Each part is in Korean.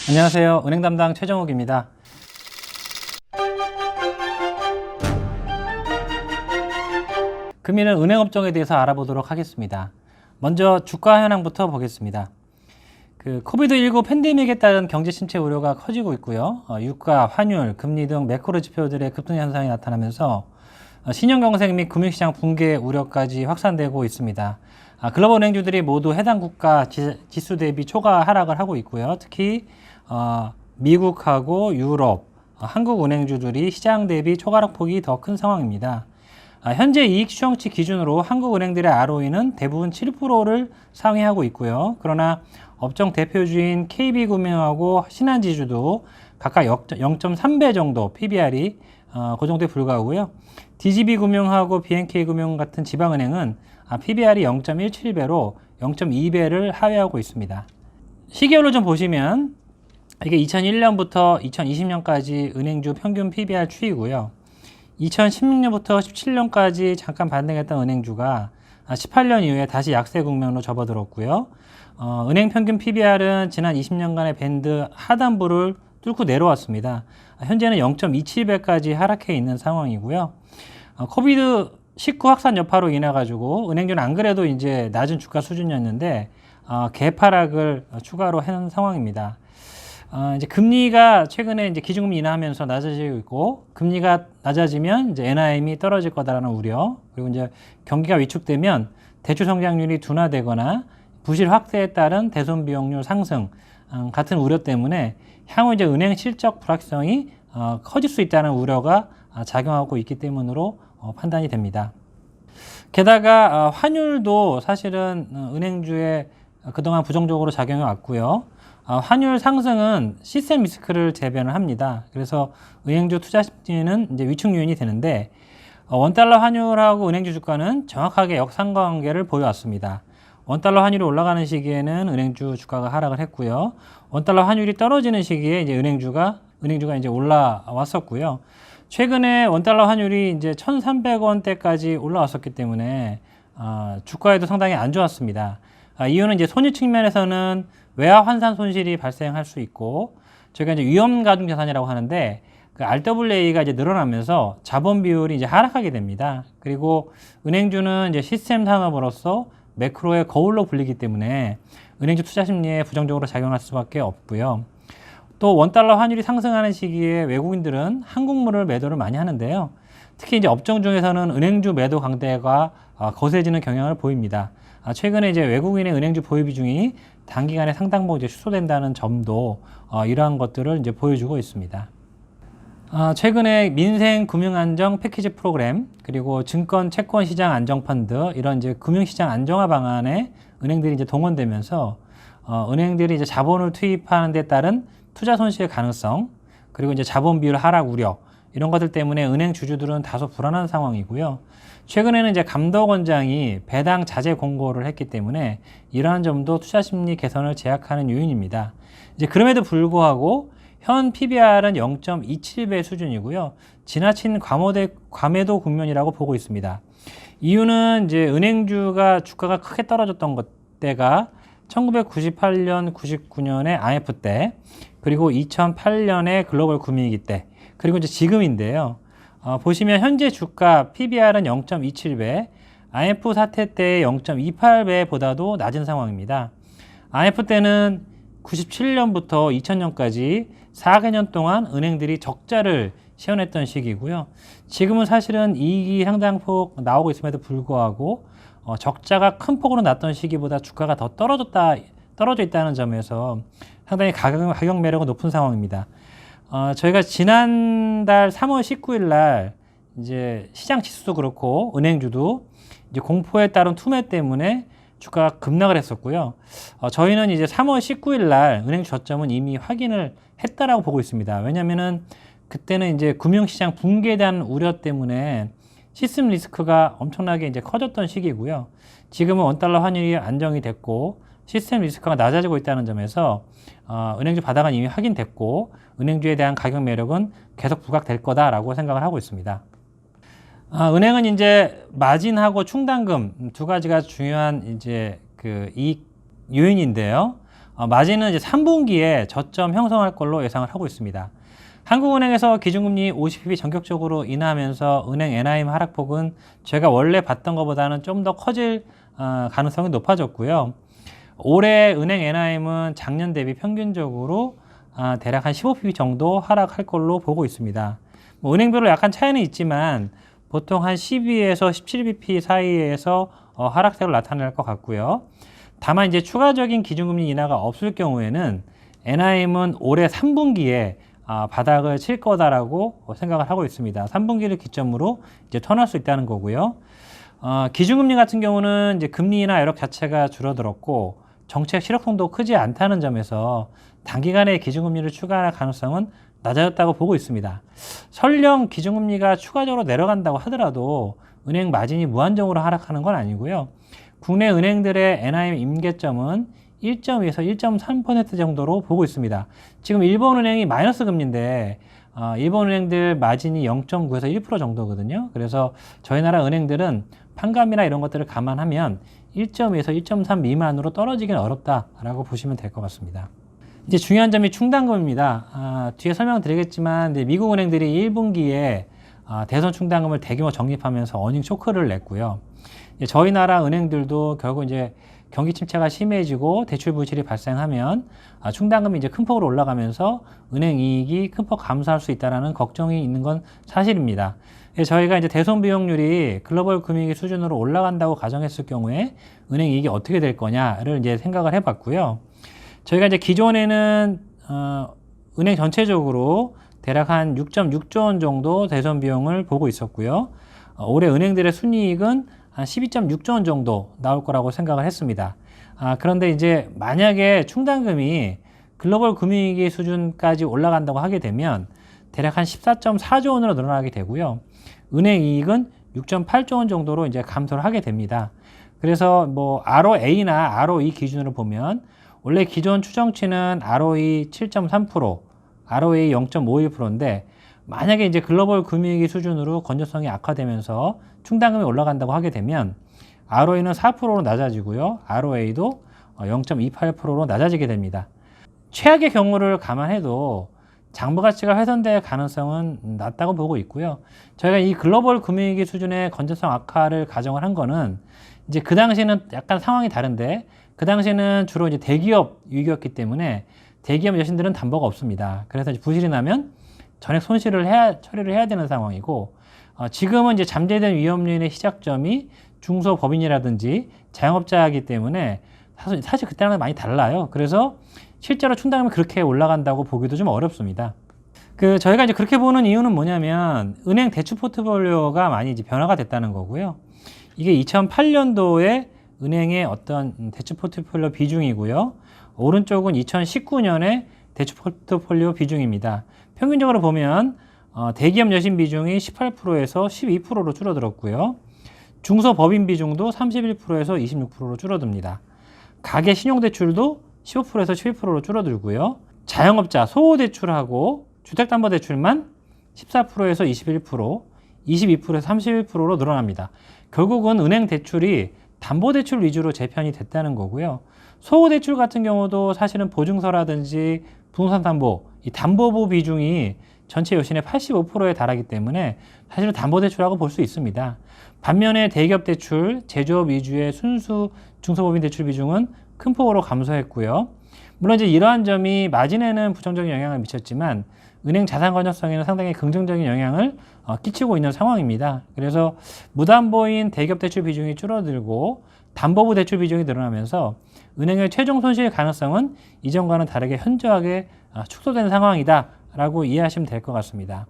안녕하세요. 은행 담당 최정욱입니다. 금일은 은행 업종에 대해서 알아보도록 하겠습니다. 먼저 주가 현황부터 보겠습니다. 코비드19 팬데믹에 따른 경제 침체 우려가 커지고 있고요. 유가, 환율, 금리 등 매크로 지표들의 급등 현상이 나타나면서 신용경색 및 금융시장 붕괴 우려까지 확산되고 있습니다. 글로벌 은행주들이 모두 해당 국가 지수 대비 초과 하락을 하고 있고요. 특히 미국하고 유럽, 한국 은행주들이 시장 대비 초과락폭이 더 큰 상황입니다. 현재 이익 추정치 기준으로 한국 은행들의 ROE는 대부분 7%를 상회하고 있고요. 그러나 업종 대표주인 KB금융하고 신한지주도 각각 0.3배 정도 PBR이 그 정도에 불과하고요. DGB금융하고 BNK금융 같은 지방은행은 PBR이 0.17배로 0.2배를 하회하고 있습니다. 시기별로 좀 보시면 이게 2001년부터 2020년까지 은행주 평균 PBR 추이고요. 2016년부터 17년까지 잠깐 반등했던 은행주가 18년 이후에 다시 약세 국면으로 접어들었고요. 은행 평균 PBR은 지난 20년간의 밴드 하단부를 뚫고 내려왔습니다. 현재는 0.27배까지 하락해 있는 상황이고요. 코비드19 확산 여파로 인해 가지고 은행주는 안 그래도 이제 낮은 주가 수준이었는데 개파락을 추가로 한 상황입니다. 이제 금리가 최근에 이제 기준금리 인하하면서 낮아지고 있고, 금리가 낮아지면 이제 NIM이 떨어질 거다라는 우려, 그리고 이제 경기가 위축되면 대출 성장률이 둔화되거나 부실 확대에 따른 대손 비용률 상승 같은 우려 때문에 향후 이제 은행 실적 불확실성이 커질 수 있다는 우려가 작용하고 있기 때문으로 판단이 됩니다. 게다가 환율도 사실은 은행주에 그동안 부정적으로 작용해 왔고요. 환율 상승은 시스템 리스크를 재변을 합니다. 그래서 은행주 투자 심리는 이제 위축 요인이 되는데, 원달러 환율하고 은행주 주가는 정확하게 역상관계를 보여왔습니다. 원달러 환율이 올라가는 시기에는 은행주 주가가 하락을 했고요. 원달러 환율이 떨어지는 시기에 이제 은행주가 이제 올라왔었고요. 최근에 원달러 환율이 이제 1,300원대까지 올라왔었기 때문에 주가에도 상당히 안 좋았습니다. 이유는 이제 손익 측면에서는 외화 환산 손실이 발생할 수 있고, 저희가 이제 위험 가중 자산이라고 하는데 그 RWA가 이제 늘어나면서 자본 비율이 이제 하락하게 됩니다. 그리고 은행주는 이제 시스템 산업으로서 매크로의 거울로 불리기 때문에 은행주 투자 심리에 부정적으로 작용할 수밖에 없고요. 또 원달러 환율이 상승하는 시기에 외국인들은 한국물을 매도를 많이 하는데요. 특히 이제 업종 중에서는 은행주 매도 강대가 거세지는 경향을 보입니다. 최근에 이제 외국인의 은행주 보유 비중이 단기간에 상당폭 이제 축소된다는 점도 이러한 것들을 이제 보여주고 있습니다. 최근에 민생 금융안정 패키지 프로그램, 그리고 증권 채권 시장 안정 펀드, 이런 이제 금융시장 안정화 방안에 은행들이 이제 동원되면서 은행들이 이제 자본을 투입하는 데 따른 투자 손실의 가능성, 그리고 이제 자본 비율 하락 우려, 이런 것들 때문에 은행 주주들은 다소 불안한 상황이고요. 최근에는 이제 감독원장이 배당 자제 공고를 했기 때문에 이러한 점도 투자 심리 개선을 제약하는 요인입니다. 이제 그럼에도 불구하고 현 PBR은 0.27배 수준이고요. 지나친 과매도 국면이라고 보고 있습니다. 이유는 이제 은행주가 주가가 크게 떨어졌던 때가 1998년, 99년의 IMF 때, 그리고 2008년의 글로벌 금융위기 때, 그리고 이제 지금인데요. 보시면 현재 주가 PBR은 0.27배, IMF 사태 때의 0.28배보다도 낮은 상황입니다. IMF 때는 97년부터 2000년까지 4개년 동안 은행들이 적자를 시현했던 시기고요. 지금은 사실은 이익이 상당폭 나오고 있음에도 불구하고 적자가 큰 폭으로 났던 시기보다 주가가 더 떨어져 있다는 점에서 상당히 가격 매력은 높은 상황입니다. 저희가 지난달 3월 19일 날 이제 시장 지수도 그렇고 은행주도 이제 공포에 따른 투매 때문에 주가가 급락을 했었고요. 저희는 이제 3월 19일 날 은행주 저점은 이미 확인을 했다라고 보고 있습니다. 왜냐면은 그때는 이제 금융시장 붕괴에 대한 우려 때문에 시스템 리스크가 엄청나게 이제 커졌던 시기고요. 지금은 원달러 환율이 안정이 됐고 시스템 리스크가 낮아지고 있다는 점에서 은행주 바닥은 이미 확인됐고 은행주에 대한 가격 매력은 계속 부각될 거다라고 생각을 하고 있습니다. 은행은 이제 마진하고 충당금 두 가지가 중요한 이제 그 이익 요인인데요. 마진은 이제 3분기에 저점 형성할 걸로 예상을 하고 있습니다. 한국은행에서 기준금리 50bp 전격적으로 인하하면서 은행 NIM 하락폭은 제가 원래 봤던 것보다는 좀 더 커질 가능성이 높아졌고요. 올해 은행 NIM은 작년 대비 평균적으로 대략 한 15bp 정도 하락할 걸로 보고 있습니다. 뭐 은행별로 약간 차이는 있지만 보통 한 12에서 17bp 사이에서 하락세로 나타날 것 같고요. 다만 이제 추가적인 기준금리 인하가 없을 경우에는 NIM은 올해 3분기에 바닥을 칠 거다라고 생각을 하고 있습니다. 3분기를 기점으로 이제 턴할 수 있다는 거고요. 기준금리 같은 경우는 이제 금리 인하 여력 자체가 줄어들었고 정책 실효성도 크지 않다는 점에서 단기간에 기준금리를 추가할 가능성은 낮아졌다고 보고 있습니다. 설령 기준금리가 추가적으로 내려간다고 하더라도 은행 마진이 무한정으로 하락하는 건 아니고요. 국내 은행들의 NIM 임계점은 1.2에서 1.3% 정도로 보고 있습니다. 지금 일본은행이 마이너스 금리인데 일본은행들 마진이 0.9에서 1% 정도거든요. 그래서 저희 나라 은행들은 판감이나 이런 것들을 감안하면 1.2에서 1.3 미만으로 떨어지기는 어렵다라고 보시면 될 것 같습니다. 이제 중요한 점이 충당금입니다. 뒤에 설명드리겠지만 미국 은행들이 1분기에 대선 충당금을 대규모 적립하면서 어닝 쇼크를 냈고요. 저희 나라 은행들도 결국 이제 경기 침체가 심해지고 대출 부실이 발생하면 충당금이 이제 큰 폭으로 올라가면서 은행 이익이 큰 폭 감소할 수 있다는 걱정이 있는 건 사실입니다. 저희가 이제 대손 비용률이 글로벌 금융위기 수준으로 올라간다고 가정했을 경우에 은행 이익이 어떻게 될 거냐를 이제 생각을 해봤고요. 저희가 이제 기존에는 은행 전체적으로 대략 한 6.6조 원 정도 대손 비용을 보고 있었고요. 올해 은행들의 순이익은 한 12.6조 원 정도 나올 거라고 생각을 했습니다. 그런데 이제 만약에 충당금이 글로벌 금융위기 수준까지 올라간다고 하게 되면 대략 한 14.4조 원으로 늘어나게 되고요. 은행 이익은 6.8조 원 정도로 이제 감소를 하게 됩니다. 그래서 뭐 ROA나 ROE 기준으로 보면 원래 기존 추정치는 ROE 7.3%, ROA 0.51%인데 만약에 이제 글로벌 금융위기 수준으로 건전성이 악화되면서 충당금이 올라간다고 하게 되면 ROE는 4%로 낮아지고요. ROA도 0.28%로 낮아지게 됩니다. 최악의 경우를 감안해도 장부 가치가 훼손될 가능성은 낮다고 보고 있고요. 저희가 이 글로벌 금융위기 수준의 건전성 악화를 가정을 한 거는 이제 그 당시에는 약간 상황이 다른데 그 당시에는 주로 이제 대기업 위기였기 때문에 대기업 여신들은 담보가 없습니다. 그래서 이제 부실이 나면 전액 손실을 처리를 해야 되는 상황이고 지금은 이제 잠재된 위험 요인의 시작점이 중소법인이라든지 자영업자이기 때문에 사실 그때랑 많이 달라요. 그래서 실제로 충당금이 그렇게 올라간다고 보기도 좀 어렵습니다. 저희가 이제 그렇게 보는 이유는 뭐냐면 은행 대출 포트폴리오가 많이 이제 변화가 됐다는 거고요. 이게 2008년도에 은행의 어떤 대출 포트폴리오 비중이고요. 오른쪽은 2019년에 대출 포트폴리오 비중입니다. 평균적으로 보면 대기업 여신 비중이 18%에서 12%로 줄어들었고요. 중소법인 비중도 31%에서 26%로 줄어듭니다. 가계 신용대출도 15%에서 12%로 줄어들고요. 자영업자 소호대출하고 주택담보대출만 14%에서 21%, 22%에서 31%로 늘어납니다. 결국은 은행 대출이 담보대출 위주로 재편이 됐다는 거고요. 소호대출 같은 경우도 사실은 보증서라든지 부동산 담보, 이 담보부 비중이 전체 여신의 85%에 달하기 때문에 사실은 담보대출이라고 볼 수 있습니다. 반면에 대기업 대출, 제조업 위주의 순수 중소법인 대출 비중은 큰 폭으로 감소했고요. 물론 이제 이러한 점이 마진에는 부정적인 영향을 미쳤지만 은행 자산 건전성에는 상당히 긍정적인 영향을 끼치고 있는 상황입니다. 그래서 무담보인 대기업 대출 비중이 줄어들고 담보부 대출 비중이 늘어나면서 은행의 최종 손실 가능성은 이전과는 다르게 현저하게 축소된 상황이다라고 이해하시면 될 것 같습니다.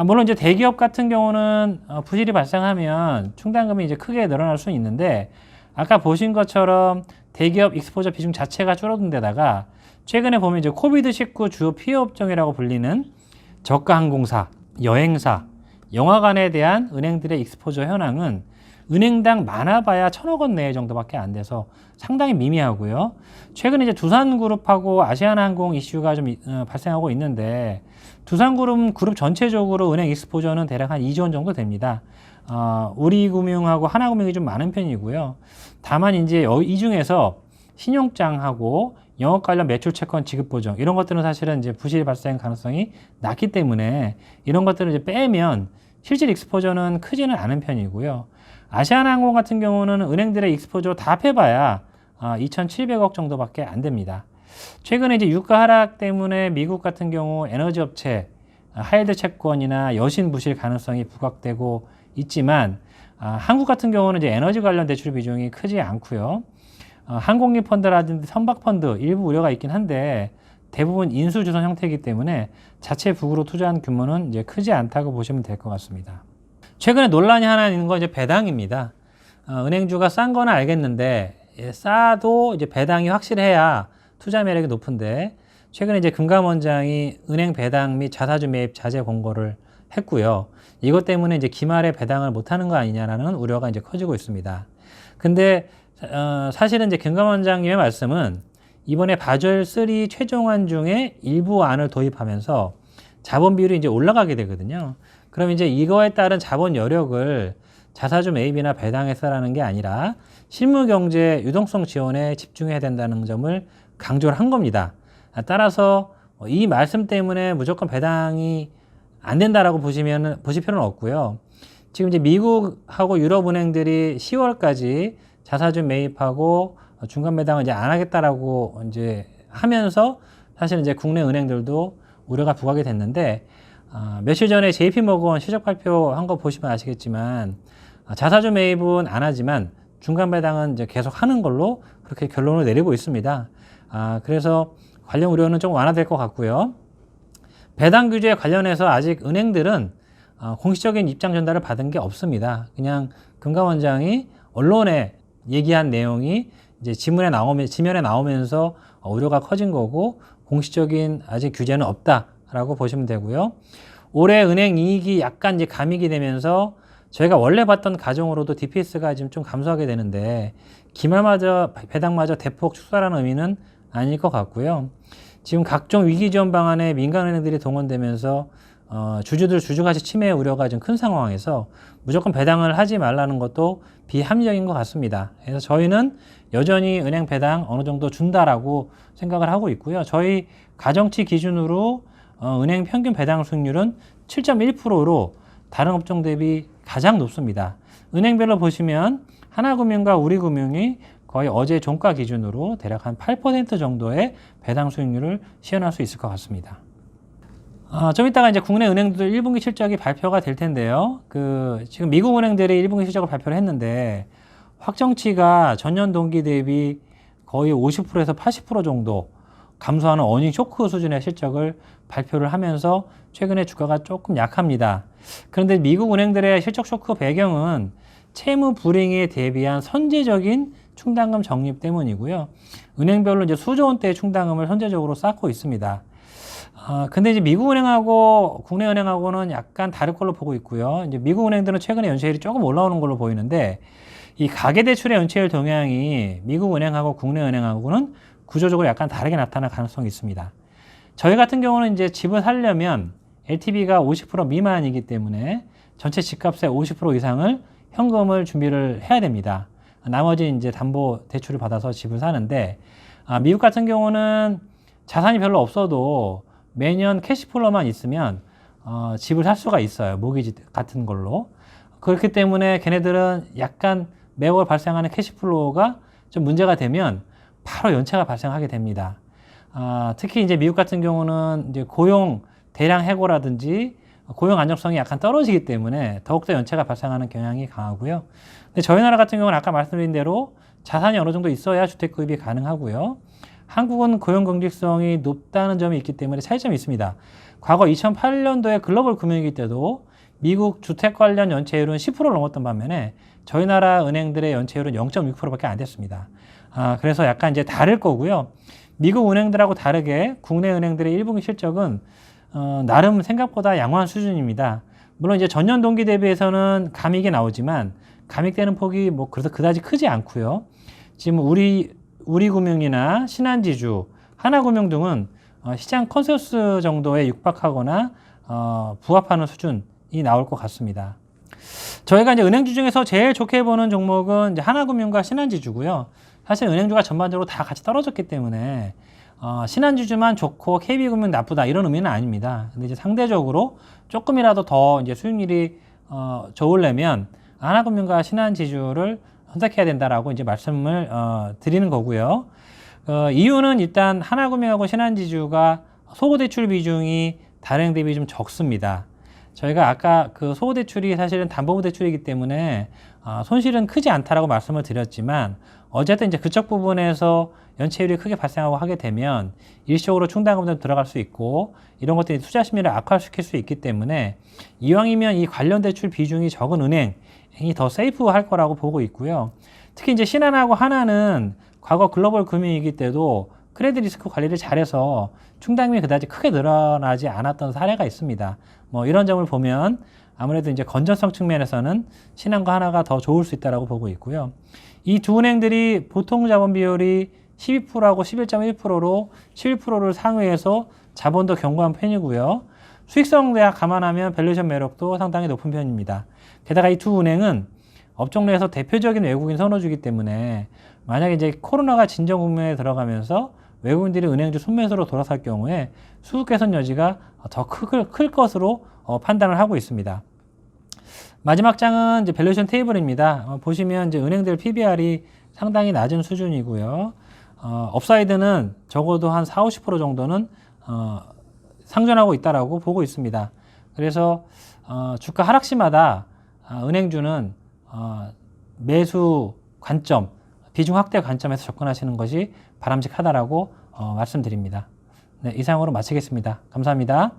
물론 이제 대기업 같은 경우는 부실이 발생하면 충당금이 이제 크게 늘어날 수는 있는데 아까 보신 것처럼 대기업 익스포저 비중 자체가 줄어든 데다가 최근에 보면 이제 코비드-19 주요 피해 업종이라고 불리는 저가항공사, 여행사, 영화관에 대한 은행들의 익스포저 현황은 은행당 많아봐야 1,000억 원 내외 정도밖에 안 돼서 상당히 미미하고요. 최근에 이제 두산그룹하고 아시아나항공 이슈가 좀 발생하고 있는데 두산그룹 전체적으로 은행 익스포저는 대략 한 2조 원 정도 됩니다. 우리금융하고 하나금융이 좀 많은 편이고요. 다만 이제 이 중에서 신용장하고 영업 관련 매출 채권 지급 보정 이런 것들은 사실은 이제 부실 발생 가능성이 낮기 때문에 이런 것들을 이제 빼면 실질 익스포저는 크지는 않은 편이고요. 아시아나항공 같은 경우는 은행들의 익스포저 다 합해봐야 2,700억 정도밖에 안 됩니다. 최근에 이제 유가 하락 때문에 미국 같은 경우 에너지 업체 하이드 채권이나 여신 부실 가능성이 부각되고 있지만 한국 같은 경우는 이제 에너지 관련 대출 비중이 크지 않고요. 항공기 펀드라든지 선박 펀드 일부 우려가 있긴 한데 대부분 인수주선 형태이기 때문에 자체 북으로 투자한 규모는 이제 크지 않다고 보시면 될 것 같습니다. 최근에 논란이 하나 있는 건 이제 배당입니다. 은행주가 싼 거는 알겠는데 싸도 이제 배당이 확실해야 투자 매력이 높은데 최근에 이제 금감원장이 은행 배당 및 자사주 매입 자제 권고를 했고요. 이것 때문에 이제 기말에 배당을 못하는 거 아니냐라는 우려가 이제 커지고 있습니다. 근데 사실은 이제 금감원장님의 말씀은 이번에 바젤 3 최종안 중에 일부 안을 도입하면서 자본 비율이 이제 올라가게 되거든요. 그럼 이제 이거에 따른 자본 여력을 자사주 매입이나 배당에 쓰라는 게 아니라 실무 경제 유동성 지원에 집중해야 된다는 점을 강조를 한 겁니다. 따라서 이 말씀 때문에 무조건 배당이 안 된다라고 보실 필요는 없고요. 지금 이제 미국하고 유럽 은행들이 10월까지 자사주 매입하고 중간 배당을 이제 안 하겠다라고 이제 하면서 사실 이제 국내 은행들도 우려가 부각이 됐는데 며칠 전에 JP모건 실적 발표한 거 보시면 아시겠지만 자사주 매입은 안 하지만 중간 배당은 이제 계속 하는 걸로 그렇게 결론을 내리고 있습니다. 그래서 관련 우려는 좀 완화될 것 같고요. 배당 규제에 관련해서 아직 은행들은 공식적인 입장 전달을 받은 게 없습니다. 그냥 금감원장이 언론에 얘기한 내용이 이제 지면에 나오면서 우려가 커진 거고 공식적인 아직 규제는 없다라고 보시면 되고요. 올해 은행 이익이 약간 이제 감익이 되면서 저희가 원래 봤던 가정으로도 DPS가 지금 좀 감소하게 되는데 기말마저 배당마저 대폭 축소하라는 의미는 아닐 것 같고요. 지금 각종 위기 지원 방안에 민간은행들이 동원되면서 주주들 주주가치 침해 우려가 좀 큰 상황에서 무조건 배당을 하지 말라는 것도 비합리적인 것 같습니다. 그래서 저희는 여전히 은행 배당 어느 정도 준다라고 생각을 하고 있고요. 저희 가정치 기준으로 은행 평균 배당 수익률은 7.1%로 다른 업종 대비 가장 높습니다. 은행별로 보시면 하나금융과 우리금융이 거의 어제 종가 기준으로 대략 한 8% 정도의 배당 수익률을 시현할 수 있을 것 같습니다. 좀 이따가 이제 국내 은행들 1분기 실적이 발표가 될 텐데요. 지금 미국 은행들이 1분기 실적을 발표를 했는데 확정치가 전년 동기 대비 거의 50%에서 80% 정도 감소하는 어닝 쇼크 수준의 실적을 발표를 하면서 최근에 주가가 조금 약합니다. 그런데 미국 은행들의 실적 쇼크 배경은 채무 불이행에 대비한 선제적인 충당금 적립 때문이고요. 은행별로 이제 수조 원대의 충당금을 선제적으로 쌓고 있습니다. 근데 이제 미국 은행하고 국내 은행하고는 약간 다를 걸로 보고 있고요. 이제 미국 은행들은 최근에 연체율이 조금 올라오는 걸로 보이는데 이 가계대출의 연체율 동향이 미국 은행하고 국내 은행하고는 구조적으로 약간 다르게 나타날 가능성이 있습니다. 저희 같은 경우는 이제 집을 사려면 LTV가 50% 미만이기 때문에 전체 집값의 50% 이상을 현금을 준비를 해야 됩니다. 나머지 이제 담보 대출을 받아서 집을 사는데 미국 같은 경우는 자산이 별로 없어도 매년 캐시플로만 있으면 집을 살 수가 있어요. 모기지 같은 걸로. 그렇기 때문에 걔네들은 약간 매월 발생하는 캐시플로우가 좀 문제가 되면 바로 연체가 발생하게 됩니다. 특히 이제 미국 같은 경우는 이제 고용 대량 해고라든지 고용 안정성이 약간 떨어지기 때문에 더욱더 연체가 발생하는 경향이 강하고요. 근데 저희 나라 같은 경우는 아까 말씀드린 대로 자산이 어느 정도 있어야 주택 구입이 가능하고요. 한국은 고용 경직성이 높다는 점이 있기 때문에 차이점이 있습니다. 과거 2008년도에 글로벌 금융위기 때도 미국 주택 관련 연체율은 10%를 넘었던 반면에 저희 나라 은행들의 연체율은 0.6%밖에 안 됐습니다. 그래서 약간 이제 다를 거고요. 미국 은행들하고 다르게 국내 은행들의 1분기 실적은 나름 생각보다 양호한 수준입니다. 물론 이제 전년 동기 대비해서는 감익이 나오지만 감익되는 폭이 뭐 그래서 그다지 크지 않고요. 지금 우리금융이나 신한지주, 하나금융 등은 시장 컨센서스 정도에 육박하거나 부합하는 수준이 나올 것 같습니다. 저희가 이제 은행주 중에서 제일 좋게 보는 종목은 이제 하나금융과 신한지주고요. 사실 은행주가 전반적으로 다 같이 떨어졌기 때문에 신한지주만 좋고 KB금융 나쁘다 이런 의미는 아닙니다. 근데 이제 상대적으로 조금이라도 더 이제 수익률이 좋으려면 하나금융과 신한지주를 선택해야 된다라고 이제 말씀을 드리는 거고요. 이유는 일단 하나금융하고 신한지주가 소고대출 비중이 다른 대비 좀 적습니다. 저희가 아까 그 소고대출이 사실은 담보대출이기 때문에 손실은 크지 않다라고 말씀을 드렸지만 어쨌든 이제 그쪽 부분에서 연체율이 크게 발생하고 하게 되면 일시적으로 충당금도 들어갈 수 있고 이런 것들이 투자 심리를 악화시킬 수 있기 때문에 이왕이면 이 관련 대출 비중이 적은 은행이 더 세이프할 거라고 보고 있고요. 특히 이제 신한하고 하나는 과거 글로벌 금융위기 때도 크레딧 리스크 관리를 잘해서 충당금이 그다지 크게 늘어나지 않았던 사례가 있습니다. 뭐 이런 점을 보면 아무래도 이제 건전성 측면에서는 신한과 하나가 더 좋을 수 있다라고 보고 있고요. 이 두 은행들이 보통 자본 비율이 12%하고 11.1%로 11%를 상회해서 자본도 견고한 편이고요. 수익성 대학 감안하면 밸류에이션 매력도 상당히 높은 편입니다. 게다가 이 두 은행은 업종 내에서 대표적인 외국인 선호주기 때문에 만약에 이제 코로나가 진정 국면에 들어가면서 외국인들이 은행주 순매수로 돌아설 경우에 수급 개선 여지가 더 클 것으로 판단을 하고 있습니다. 마지막 장은 이제 밸류에이션 테이블입니다. 보시면 이제 은행들 PBR이 상당히 낮은 수준이고요. 업사이드는 적어도 한 40-50% 정도는 상존하고 있다라고 보고 있습니다. 그래서 주가 하락 시마다 은행주는 매수 관점, 비중 확대 관점에서 접근하시는 것이 바람직하다라고 말씀드립니다. 네, 이상으로 마치겠습니다. 감사합니다.